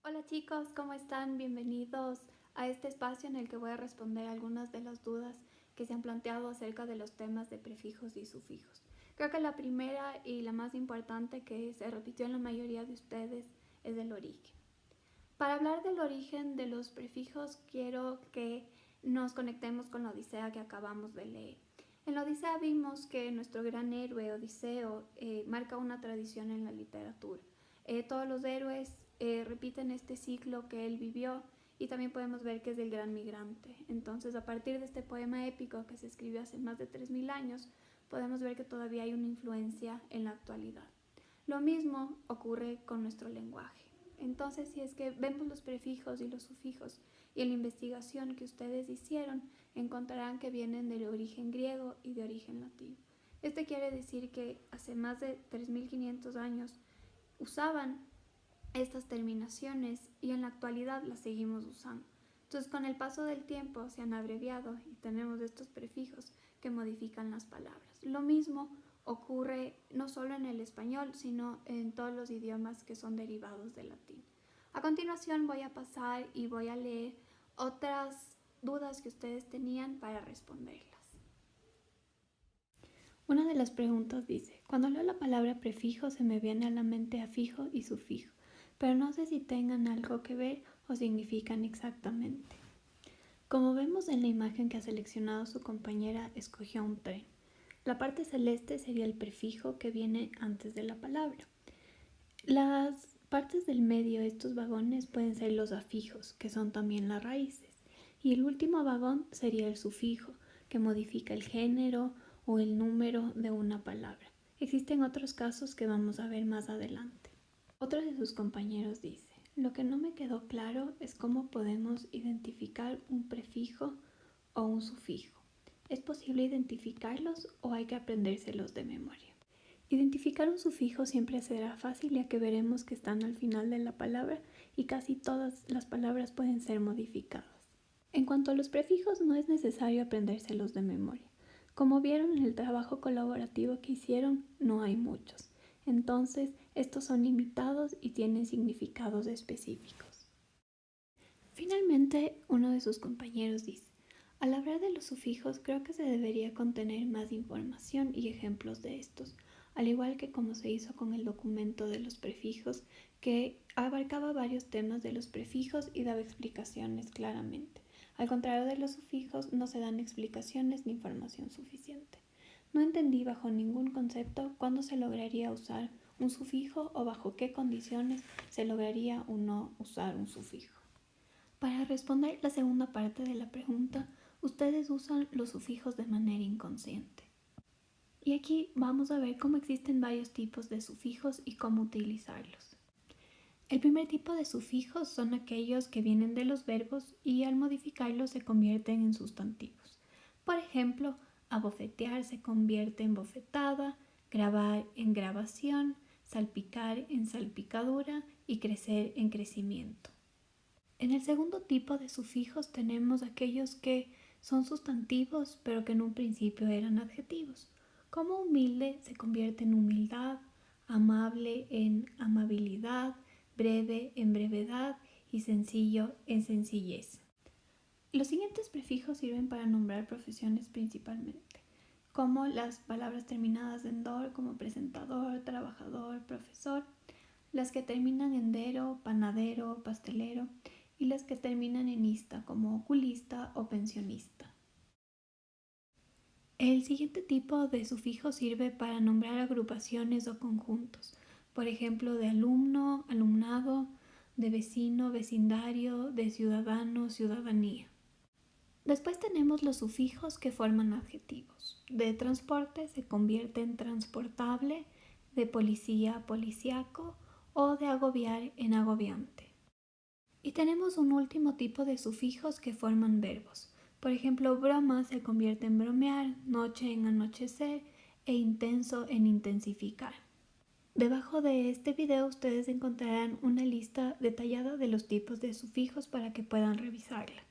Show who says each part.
Speaker 1: Hola chicos, ¿cómo están? Bienvenidos a este espacio en el que voy a responder algunas de las dudas que se han planteado acerca de los temas de prefijos y sufijos. Creo que la primera y la más importante que se repitió en la mayoría de ustedes es el origen. Para hablar del origen de los prefijos quiero que nos conectemos con la Odisea que acabamos de leer. En la Odisea vimos que nuestro gran héroe Odiseo marca una tradición en la literatura. Todos los héroes repiten este ciclo que él vivió y también podemos ver que es el gran migrante. Entonces, a partir de este poema épico que se escribió hace más de 3000 años, podemos ver que todavía hay una influencia en la actualidad. Lo mismo ocurre con nuestro lenguaje. Entonces, si es que vemos los prefijos y los sufijos y en la investigación que ustedes hicieron, encontrarán que vienen del origen griego y de origen latino. Este quiere decir que hace más de 3500 años usaban estas terminaciones y en la actualidad las seguimos usando. Entonces, con el paso del tiempo se han abreviado y tenemos estos prefijos que modifican las palabras. Lo mismo ocurre no solo en el español, sino en todos los idiomas que son derivados del latín. A continuación voy a pasar y voy a leer otras dudas que ustedes tenían para responderlas. Una de las preguntas dice, cuando leo la palabra prefijo se me viene a la mente afijo y sufijo, pero no sé si tengan algo que ver o significan exactamente. Como vemos en la imagen que ha seleccionado su compañera, escogió un tren. La parte celeste sería el prefijo que viene antes de la palabra. Las partes del medio de estos vagones pueden ser los afijos, que son también las raíces. Y el último vagón sería el sufijo, que modifica el género o el número de una palabra. Existen otros casos que vamos a ver más adelante. Otro de sus compañeros dice, lo que no me quedó claro es cómo podemos identificar un prefijo o un sufijo. ¿Es posible identificarlos o hay que aprendérselos de memoria? Identificar un sufijo siempre será fácil ya que veremos que están al final de la palabra y casi todas las palabras pueden ser modificadas. En cuanto a los prefijos no es necesario aprendérselos de memoria. Como vieron en el trabajo colaborativo que hicieron, no hay muchos. Entonces, estos son limitados y tienen significados específicos. Finalmente, uno de sus compañeros dice, al hablar de los sufijos creo que se debería contener más información y ejemplos de estos, al igual que como se hizo con el documento de los prefijos, que abarcaba varios temas de los prefijos y daba explicaciones claramente. Al contrario de los sufijos, no se dan explicaciones ni información suficiente. No entendí bajo ningún concepto cuándo se lograría usar un sufijo o bajo qué condiciones se lograría o no usar un sufijo. Para responder la segunda parte de la pregunta, ustedes usan los sufijos de manera inconsciente. Y aquí vamos a ver cómo existen varios tipos de sufijos y cómo utilizarlos. El primer tipo de sufijos son aquellos que vienen de los verbos y al modificarlos se convierten en sustantivos. Por ejemplo, abofetear se convierte en bofetada, grabar en grabación, salpicar en salpicadura y crecer en crecimiento. En el segundo tipo de sufijos tenemos aquellos que son sustantivos pero que en un principio eran adjetivos, como humilde se convierte en humildad, amable en amabilidad, breve en brevedad y sencillo en sencillez. Los siguientes prefijos sirven para nombrar profesiones principalmente, como las palabras terminadas en dor como presentador, trabajador, profesor, las que terminan en dero, panadero, pastelero y las que terminan en ista como oculista o pensionista. El siguiente tipo de sufijo sirve para nombrar agrupaciones o conjuntos, por ejemplo de alumno, alumnado, de vecino, vecindario, de ciudadano, ciudadanía. Después tenemos los sufijos que forman adjetivos. De transporte se convierte en transportable, de policía, policiaco o de agobiar en agobiante. Y tenemos un último tipo de sufijos que forman verbos. Por ejemplo, broma se convierte en bromear, noche en anochecer e intenso en intensificar. Debajo de este video ustedes encontrarán una lista detallada de los tipos de sufijos para que puedan revisarla.